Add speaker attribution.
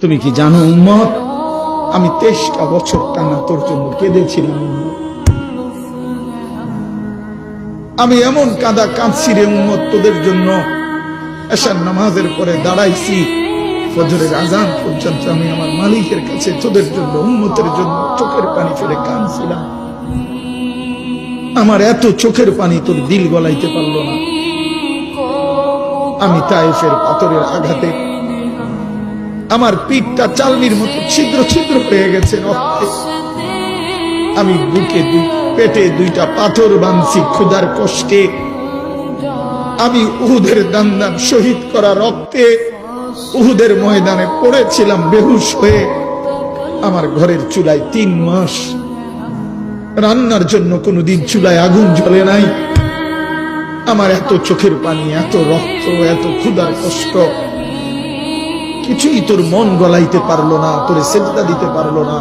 Speaker 1: তুমি কি জানো উম্মত, আমি 23টা বছর টানা তোর জন্য কেঁদেছিলাম। আমি এমন কাঁদা কাঁদছি রে উম্মত তোদের জন্য। এশার নামাজের পরে দাঁড়াইছি, ফজরের আজান পর্যন্ত আমি আমার মালিকের কাছে তোদের জন্য, উম্মতের জন্য চোখের পানি ফেলে কাঁদছিলাম। আমার এত চোখের পানি তোর দিল গলাইতে পারলো না। আমি তায়েফের পাথরের আঘাতে আমার পিঠটা চালনির মতো ছিদ্র ছিদ্র হয়ে গেছে রক্তে। আমি বুকে পেটে 2টা পাথর বাঁধছি ক্ষুধার কষ্টে। আমি উহুদের দান্দান শহীদ করা রক্তে উহুদের ময়দানে পড়েছিলাম বেহুশ হয়ে। আমার ঘরের চুলায় 3 মাস রান্নার জন্য কোনোদিন চুলায় আগুন জ্বলে নাই। আমার এত চোখের পানি, এত রক্ত, এত ক্ষুধার কষ্ট, কিছুই তোর মন গলাইতে পারলো না, তোরে সেজদা দিতে পারলো না।